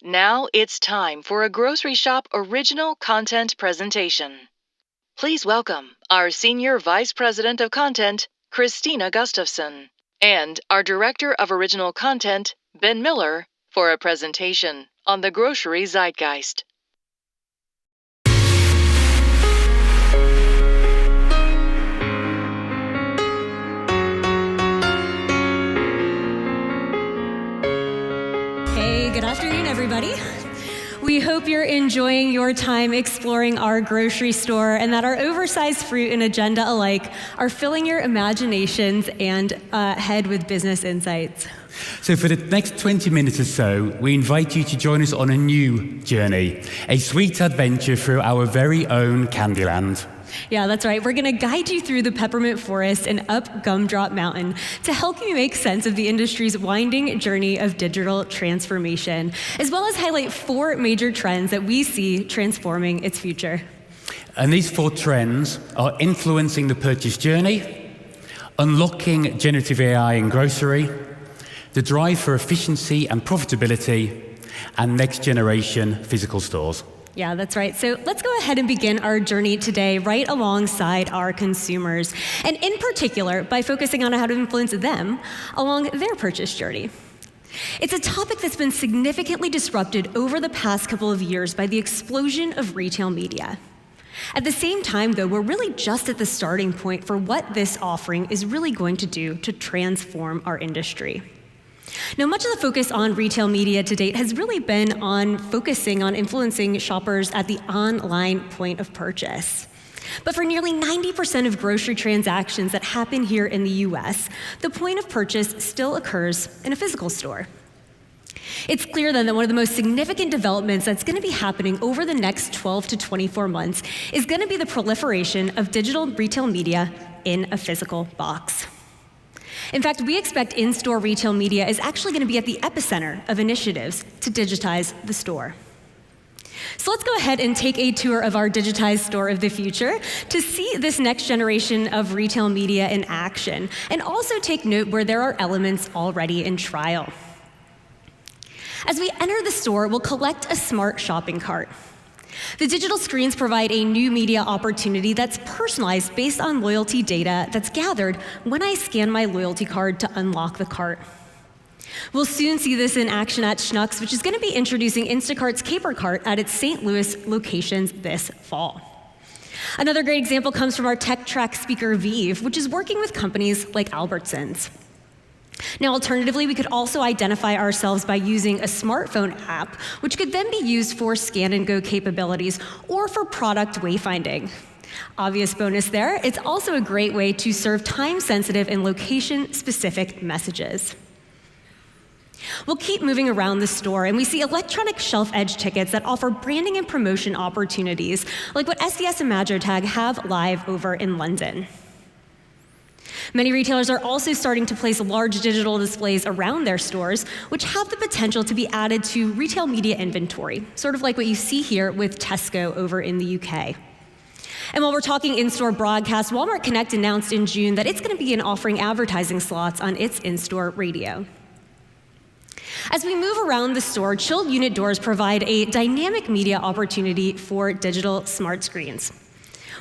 Now it's time for a Groceryshop original content presentation. Please welcome our Senior Vice President of Content, Krystina Gustafson, and our Director of Original Content, Ben Miller, for a presentation on the grocery Zeitgeist. Hey, good afternoon, everybody. We hope you're enjoying your time exploring our grocery store and that our oversized fruit and agenda alike are filling your imaginations and head with business insights. So for the next 20 minutes or so, we invite you to join us on a new journey, a sweet adventure through our very own Candyland. Yeah, that's right. We're going to guide you through the peppermint forest and up Gumdrop Mountain to help you make sense of the industry's winding journey of digital transformation, as well as highlight 4 major trends that we see transforming its future. And these 4 trends are influencing the purchase journey, unlocking generative AI in grocery, the drive for efficiency and profitability, and next generation physical stores. Yeah, that's right. So let's go ahead and begin our journey today right alongside our consumers, and in particular by focusing on how to influence them along their purchase journey. It's a topic that's been significantly disrupted over the past couple of years by the explosion of retail media. At the same time, though, we're really just at the starting point for what this offering is really going to do to transform our industry. Now, much of the focus on retail media to date has really been on focusing on influencing shoppers at the online point of purchase. But for nearly 90% of grocery transactions that happen here in the US, the point of purchase still occurs in a physical store. It's clear then that one of the most significant developments that's going to be happening over the next 12 to 24 months is going to be the proliferation of digital retail media in a physical box. In fact, we expect in-store retail media is actually going to be at the epicenter of initiatives to digitize the store. So let's go ahead and take a tour of our digitized store of the future to see this next generation of retail media in action, and also take note where there are elements already in trial. As we enter the store, we'll collect a smart shopping cart. The digital screens provide a new media opportunity that's personalized based on loyalty data that's gathered when I scan my loyalty card to unlock the cart. We'll soon see this in action at Schnucks, which is going to be introducing Instacart's Caper Cart at its St. Louis locations this fall. Another great example comes from our tech track speaker Vive, which is working with companies like Albertsons. Now, alternatively, we could also identify ourselves by using a smartphone app, which could then be used for scan and go capabilities or for product wayfinding. Obvious bonus there, it's also a great way to serve time-sensitive and location-specific messages. We'll keep moving around the store, and we see electronic shelf edge tickets that offer branding and promotion opportunities, like what SDS and Magotag have live over in London. Many retailers are also starting to place large digital displays around their stores, which have the potential to be added to retail media inventory, sort of like what you see here with Tesco over in the UK. And while we're talking in-store broadcast, Walmart Connect announced in June that it's going to begin offering advertising slots on its in-store radio. As we move around the store, chilled unit doors provide a dynamic media opportunity for digital smart screens.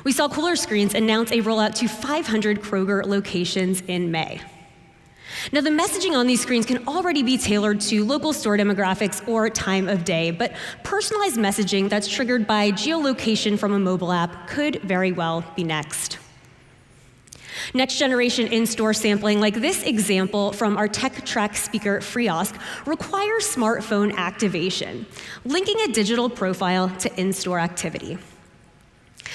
We saw Cooler Screens announce a rollout to 500 Kroger locations in May. Now, the messaging on these screens can already be tailored to local store demographics or time of day, but personalized messaging that's triggered by geolocation from a mobile app could very well be next. Next generation in-store sampling, like this example from our tech track speaker Friosk, requires smartphone activation, linking a digital profile to in-store activity.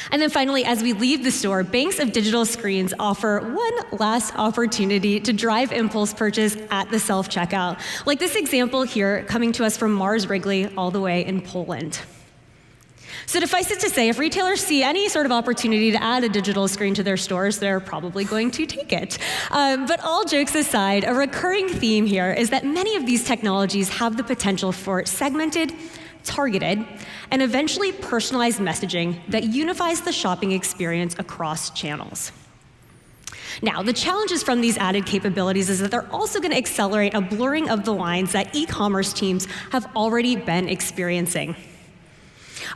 And then finally, as we leave the store, banks of digital screens offer one last opportunity to drive impulse purchase at the self-checkout, like this example here coming to us from Mars Wrigley all the way in Poland. So suffice it to say, if retailers see any sort of opportunity to add a digital screen to their stores, they're probably going to take it. But all jokes aside, a recurring theme here is that many of these technologies have the potential for segmented, targeted, and eventually personalized messaging that unifies the shopping experience across channels. Now, the challenges from these added capabilities is that they're also going to accelerate a blurring of the lines that e-commerce teams have already been experiencing.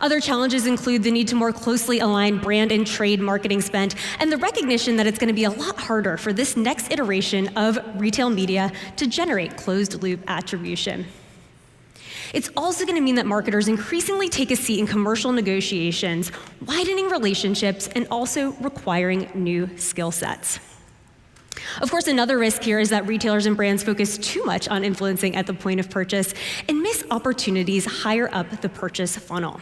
Other challenges include the need to more closely align brand and trade marketing spend, and the recognition that it's going to be a lot harder for this next iteration of retail media to generate closed-loop attribution. It's also going to mean that marketers increasingly take a seat in commercial negotiations, widening relationships, and also requiring new skill sets. Of course, another risk here is that retailers and brands focus too much on influencing at the point of purchase and miss opportunities higher up the purchase funnel.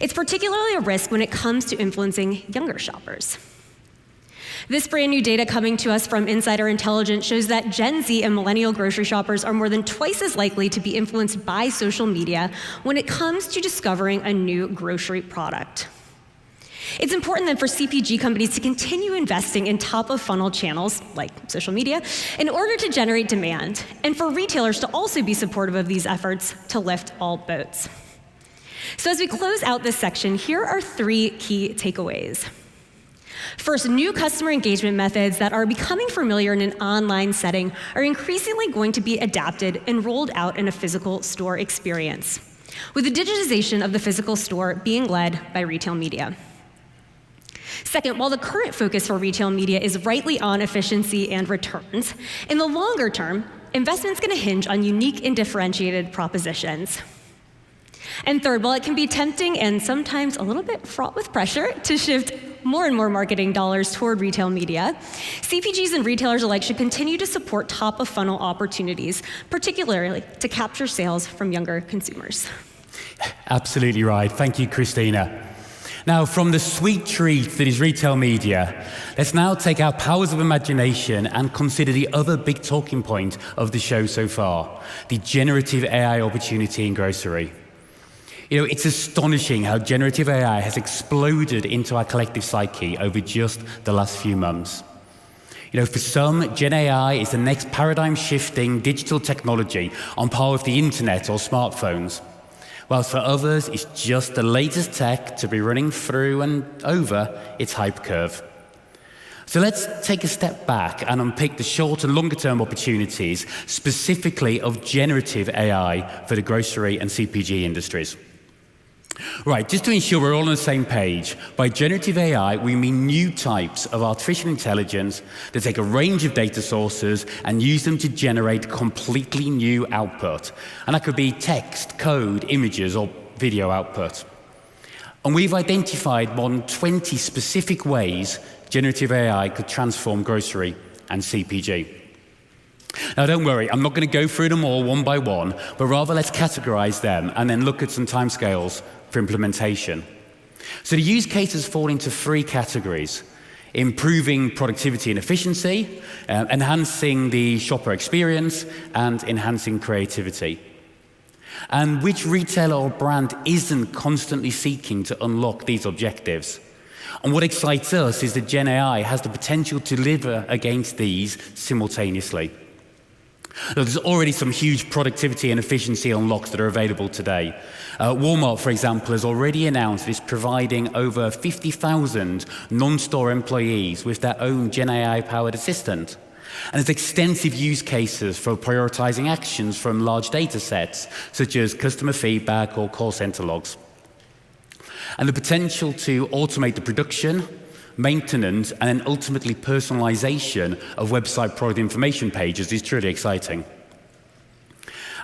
It's particularly a risk when it comes to influencing younger shoppers. This brand new data coming to us from Insider Intelligence shows that Gen Z and millennial grocery shoppers are more than twice as likely to be influenced by social media when it comes to discovering a new grocery product. It's important then for CPG companies to continue investing in top-of-funnel channels, like social media, in order to generate demand, and for retailers to also be supportive of these efforts to lift all boats. So as we close out this section, here are 3 key takeaways. First, new customer engagement methods that are becoming familiar in an online setting are increasingly going to be adapted and rolled out in a physical store experience, with the digitization of the physical store being led by retail media. Second, while the current focus for retail media is rightly on efficiency and returns, in the longer term, investment's going to hinge on unique and differentiated propositions. And third, while it can be tempting and sometimes a little bit fraught with pressure to shift more and more marketing dollars toward retail media, CPGs and retailers alike should continue to support top-of-funnel opportunities, particularly to capture sales from younger consumers. Absolutely right. Thank you, Krystina. Now, from the sweet treat that is retail media, let's now take our powers of imagination and consider the other big talking point of the show so far, the generative AI opportunity in grocery. You know, it's astonishing how generative AI has exploded into our collective psyche over just the last few months. You know, for some, Gen AI is the next paradigm-shifting digital technology on par with the internet or smartphones, whilst for others, it's just the latest tech to be running through and over its hype curve. So let's take a step back and unpick the short and longer-term opportunities, specifically of generative AI for the grocery and CPG industries. Right, just to ensure we're all on the same page, by generative AI, we mean new types of artificial intelligence that take a range of data sources and use them to generate completely new output. And that could be text, code, images, or video output. And we've identified more than 20 specific ways generative AI could transform grocery and CPG. Now, don't worry, I'm not going to go through them all one by one, but rather let's categorize them and then look at some timescales for implementation. So the use cases fall into 3 categories: improving productivity and efficiency, enhancing the shopper experience, and enhancing creativity. And which retailer or brand isn't constantly seeking to unlock these objectives? And what excites us is that Gen AI has the potential to deliver against these simultaneously. There's already some huge productivity and efficiency unlocks that are available today. Walmart, for example, has already announced it's providing over 50,000 non-store employees with their own Gen AI-powered assistant. And there's extensive use cases for prioritizing actions from large data sets, such as customer feedback or call center logs. And the potential to automate the production, maintenance, and then ultimately personalization of website product information pages is truly exciting.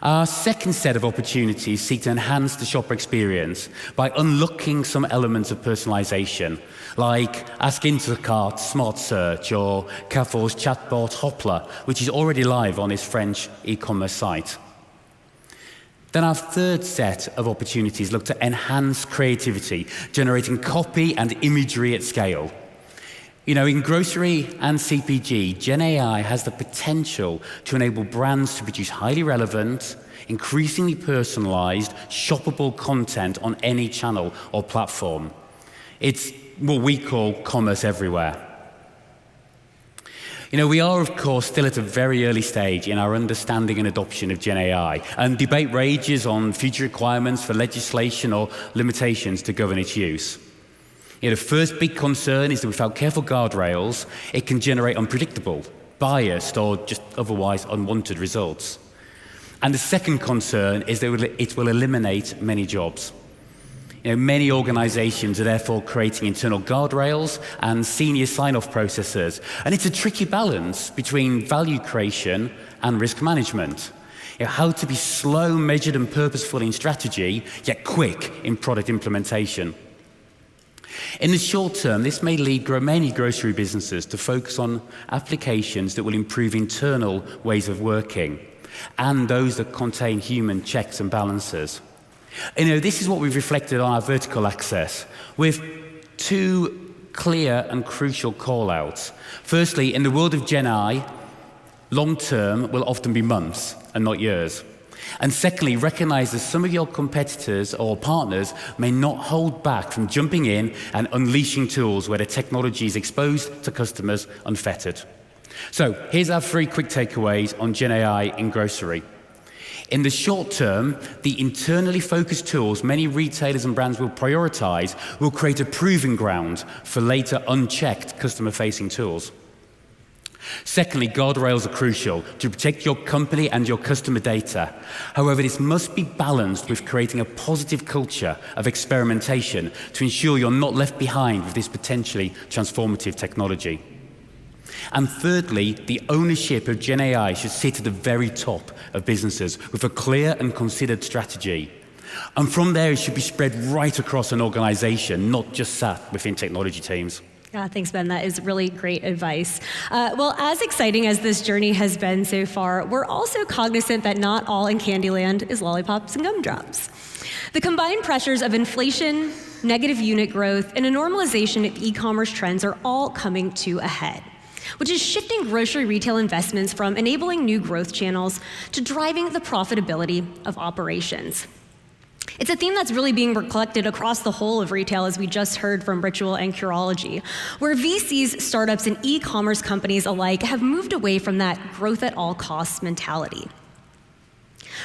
Our second set of opportunities seek to enhance the shopper experience by unlocking some elements of personalization, like Ask Instacart's Smart Search or Carrefour's chatbot Hoppler, which is already live on its French e-commerce site. Then our third set of opportunities look to enhance creativity, generating copy and imagery at scale. You know, in grocery and CPG, Gen AI has the potential to enable brands to produce highly relevant, increasingly personalized, shoppable content on any channel or platform. It's what we call commerce everywhere. You know, we are, of course, still at a very early stage in our understanding and adoption of Gen AI, and debate rages on future requirements for legislation or limitations to govern its use. The first big concern is that without careful guardrails, it can generate unpredictable, biased, or just otherwise unwanted results. And the second concern is that it will eliminate many jobs. Many organizations are therefore creating internal guardrails and senior sign-off processes. And it's a tricky balance between value creation and risk management. How to be slow, measured, and purposeful in strategy, yet quick in product implementation. In the short term, this may lead many grocery businesses to focus on applications that will improve internal ways of working and those that contain human checks and balances. This is what we've reflected on our vertical axis with two clear and crucial call-outs. Firstly, in the world of Gen I, long term will often be months and not years. And secondly, recognize that some of your competitors or partners may not hold back from jumping in and unleashing tools where the technology is exposed to customers unfettered. So here's our 3 quick takeaways on Gen AI in grocery. In the short term, the internally focused tools many retailers and brands will prioritize will create a proving ground for later unchecked customer-facing tools. Secondly, guardrails are crucial to protect your company and your customer data. However, this must be balanced with creating a positive culture of experimentation to ensure you're not left behind with this potentially transformative technology. And thirdly, the ownership of Gen AI should sit at the very top of businesses with a clear and considered strategy. And from there, it should be spread right across an organization, not just sat within technology teams. Yeah, thanks, Ben. That is really great advice. Well, as exciting as this journey has been so far, we're also cognizant that not all in Candyland is lollipops and gumdrops. The combined pressures of inflation, negative unit growth, and a normalization of e-commerce trends are all coming to a head, which is shifting grocery retail investments from enabling new growth channels to driving the profitability of operations. It's a theme that's really being reflected across the whole of retail, as we just heard from Ritual and Curology, where VCs, startups, and e-commerce companies alike have moved away from that growth at all costs mentality.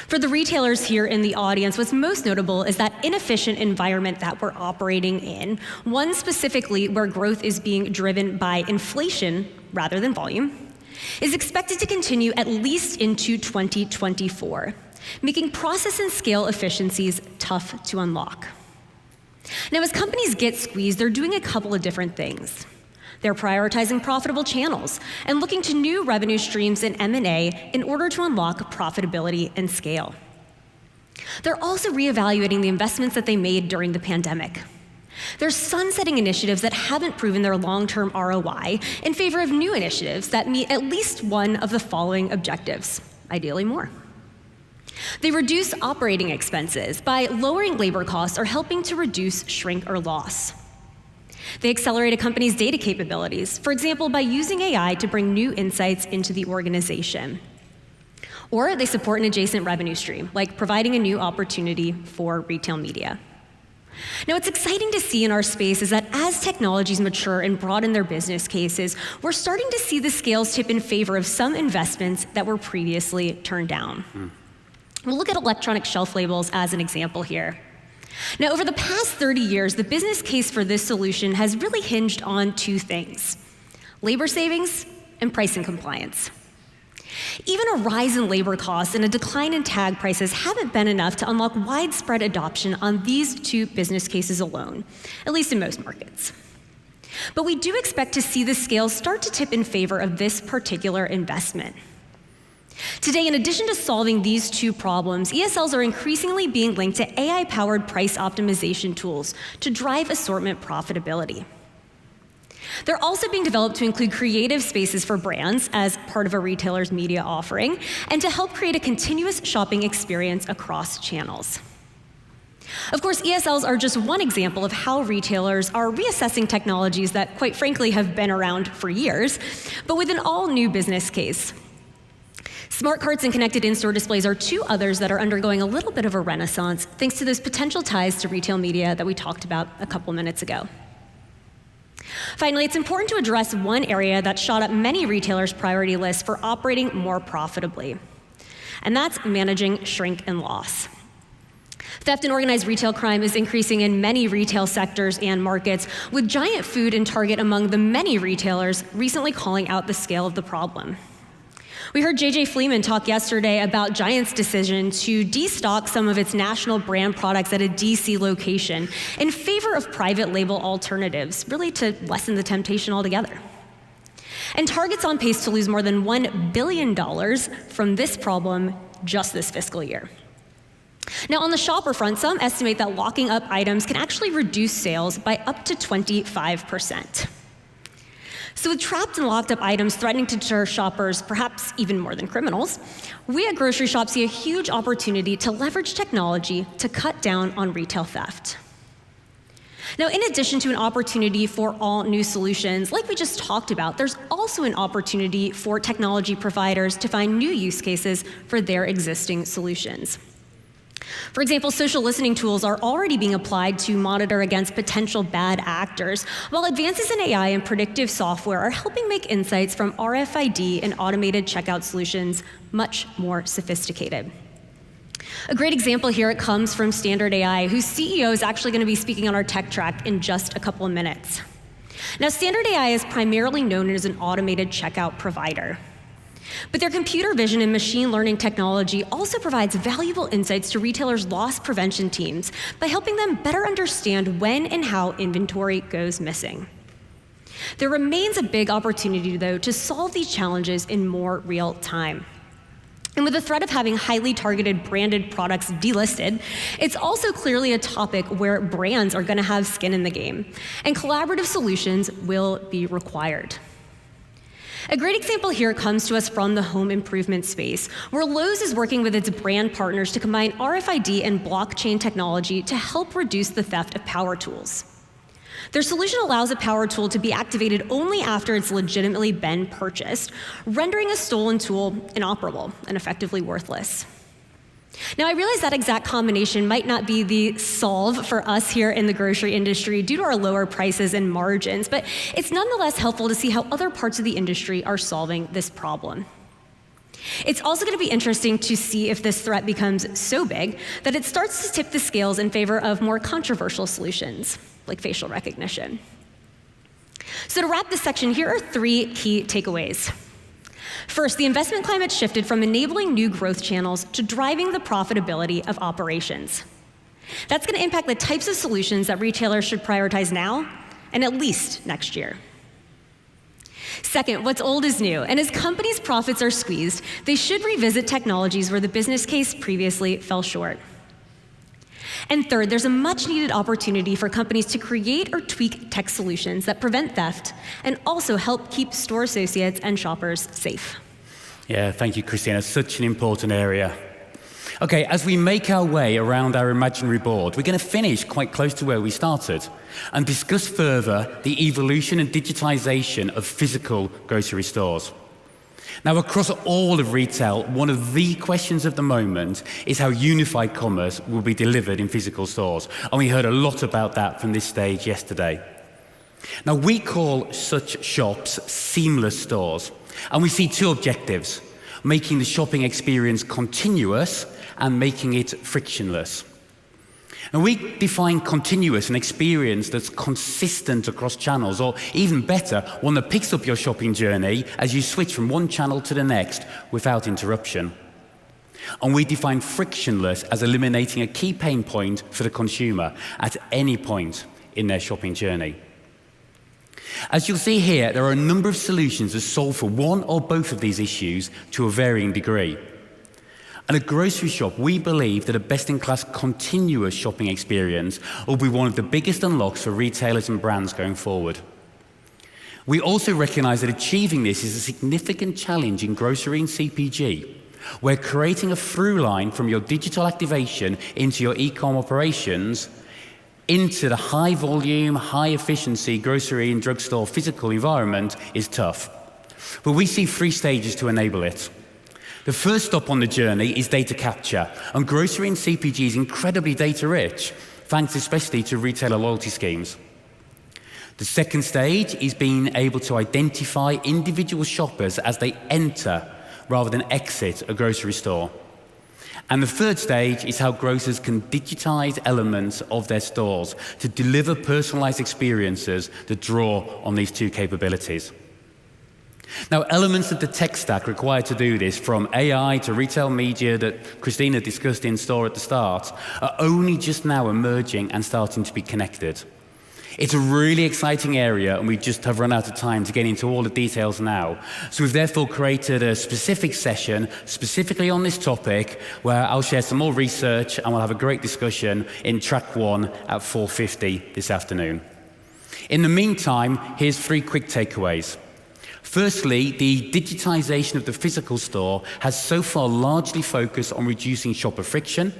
For the retailers here in the audience, what's most notable is that inefficient environment that we're operating in, one specifically where growth is being driven by inflation rather than volume, is expected to continue at least into 2024. Making process and scale efficiencies tough to unlock. Now, as companies get squeezed, they're doing a couple of different things. They're prioritizing profitable channels and looking to new revenue streams in M&A in order to unlock profitability and scale. They're also reevaluating the investments that they made during the pandemic. They're sunsetting initiatives that haven't proven their long-term ROI in favor of new initiatives that meet at least one of the following objectives, ideally more. They reduce operating expenses by lowering labor costs or helping to reduce shrink or loss. They accelerate a company's data capabilities, for example, by using AI to bring new insights into the organization. Or they support an adjacent revenue stream, like providing a new opportunity for retail media. Now, what's exciting to see in our space is that as technologies mature and broaden their business cases, we're starting to see the scales tip in favor of some investments that were previously turned down. We'll look at electronic shelf labels as an example here. Now, over the past 30 years, the business case for this solution has really hinged on 2 things: labor savings and pricing compliance. Even a rise in labor costs and a decline in tag prices haven't been enough to unlock widespread adoption on these 2 business cases alone, at least in most markets. But we do expect to see the scales start to tip in favor of this particular investment. Today, in addition to solving these 2 problems, ESLs are increasingly being linked to AI-powered price optimization tools to drive assortment profitability. They're also being developed to include creative spaces for brands as part of a retailer's media offering, and to help create a continuous shopping experience across channels. Of course, ESLs are just one example of how retailers are reassessing technologies that, quite frankly, have been around for years, but with an all-new business case. Smart carts and connected in-store displays are 2 others that are undergoing a little bit of a renaissance thanks to those potential ties to retail media that we talked about a couple minutes ago. Finally, it's important to address one area that shot up many retailers' priority lists for operating more profitably, and that's managing shrink and loss. Theft and organized retail crime is increasing in many retail sectors and markets, with Giant Food and Target among the many retailers recently calling out the scale of the problem. We heard JJ Fleeman talk yesterday about Giant's decision to destock some of its national brand products at a DC location in favor of private label alternatives, really to lessen the temptation altogether. And Target's on pace to lose more than $1 billion from this problem just this fiscal year. Now, on the shopper front, some estimate that locking up items can actually reduce sales by up to 25%. So with trapped and locked up items threatening to deter shoppers, perhaps even more than criminals, we at Groceryshop see a huge opportunity to leverage technology to cut down on retail theft. Now, in addition to an opportunity for all new solutions, like we just talked about, there's also an opportunity for technology providers to find new use cases for their existing solutions. For example, social listening tools are already being applied to monitor against potential bad actors, while advances in AI and predictive software are helping make insights from RFID and automated checkout solutions much more sophisticated. A great example here, it comes from Standard AI, whose CEO is actually going to be speaking on our tech track in just a couple of minutes. Now, Standard AI is primarily known as an automated checkout provider. But their computer vision and machine learning technology also provides valuable insights to retailers' loss prevention teams by helping them better understand when and how inventory goes missing. There remains a big opportunity, though, to solve these challenges in more real time. And with the threat of having highly targeted branded products delisted, it's also clearly a topic where brands are going to have skin in the game, and collaborative solutions will be required. A great example here comes to us from the home improvement space, where Lowe's is working with its brand partners to combine RFID and blockchain technology to help reduce the theft of power tools. Their solution allows a power tool to be activated only after it's legitimately been purchased, rendering a stolen tool inoperable and effectively worthless. Now, I realize that exact combination might not be the solve for us here in the grocery industry due to our lower prices and margins, but it's nonetheless helpful to see how other parts of the industry are solving this problem. It's also going to be interesting to see if this threat becomes so big that it starts to tip the scales in favor of more controversial solutions, like facial recognition. So to wrap this section, here are 3 key takeaways. First, the investment climate shifted from enabling new growth channels to driving the profitability of operations. That's going to impact the types of solutions that retailers should prioritize now and at least next year. Second, what's old is new, and as companies' profits are squeezed, they should revisit technologies where the business case previously fell short. And third, there's a much-needed opportunity for companies to create or tweak tech solutions that prevent theft and also help keep store associates and shoppers safe. Yeah, thank you, Krystina. Such an important area. Okay, as we make our way around our imaginary board, we're going to finish quite close to where we started and discuss further the evolution and digitization of physical grocery stores. Now, across all of retail, one of the questions of the moment is how unified commerce will be delivered in physical stores. And we heard a lot about that from this stage yesterday. Now, we call such shops seamless stores. And we see 2 objectives: making the shopping experience continuous and making it frictionless. And we define continuous an experience that's consistent across channels, or even better, one that picks up your shopping journey as you switch from one channel to the next without interruption. And we define frictionless as eliminating a key pain point for the consumer at any point in their shopping journey. As you'll see here, there are a number of solutions that solve for one or both of these issues to a varying degree. And at Groceryshop, we believe that a best-in-class continuous shopping experience will be one of the biggest unlocks for retailers and brands going forward. We also recognize that achieving this is a significant challenge in grocery and CPG, where creating a through line from your digital activation into your e-com operations into the high-volume, high-efficiency grocery and drugstore physical environment is tough. But we see 3 stages to enable it. The first stop on the journey is data capture, and grocery and CPG is incredibly data-rich, thanks especially to retailer loyalty schemes. The second stage is being able to identify individual shoppers as they enter rather than exit a grocery store. And the third stage is how grocers can digitize elements of their stores to deliver personalized experiences that draw on these two capabilities. Now, elements of the tech stack required to do this, from AI to retail media that Krystina discussed in store at the start, are only just now emerging and starting to be connected. It's a really exciting area, and we just have run out of time to get into all the details now. So we've therefore created a specific session specifically on this topic, where I'll share some more research and we'll have a great discussion in track 1 at 4:50 this afternoon. In the meantime, here's 3 quick takeaways. Firstly, the digitization of the physical store has so far largely focused on reducing shopper friction,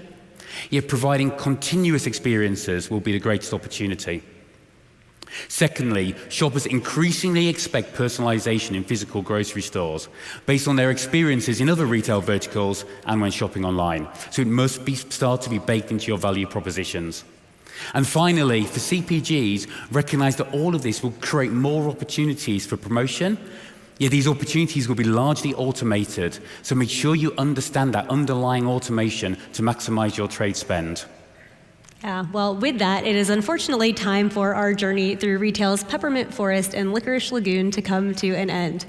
yet providing continuous experiences will be the greatest opportunity. Secondly, shoppers increasingly expect personalization in physical grocery stores based on their experiences in other retail verticals and when shopping online. So it must start to be baked into your value propositions. And finally, for CPGs, recognize that all of this will create more opportunities for promotion, yet these opportunities will be largely automated. So make sure you understand that underlying automation to maximize your trade spend. Yeah, well, with that, it is unfortunately time for our journey through retail's peppermint forest and licorice lagoon to come to an end.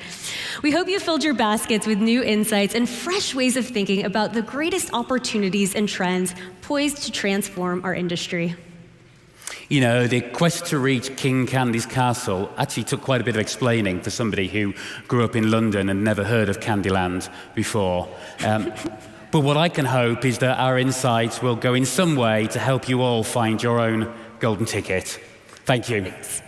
We hope you filled your baskets with new insights and fresh ways of thinking about the greatest opportunities and trends poised to transform our industry. You know, the quest to reach King Candy's castle actually took quite a bit of explaining for somebody who grew up in London and never heard of Candyland before. But what I can hope is that our insights will go in some way to help you all find your own golden ticket. Thank you. Thanks.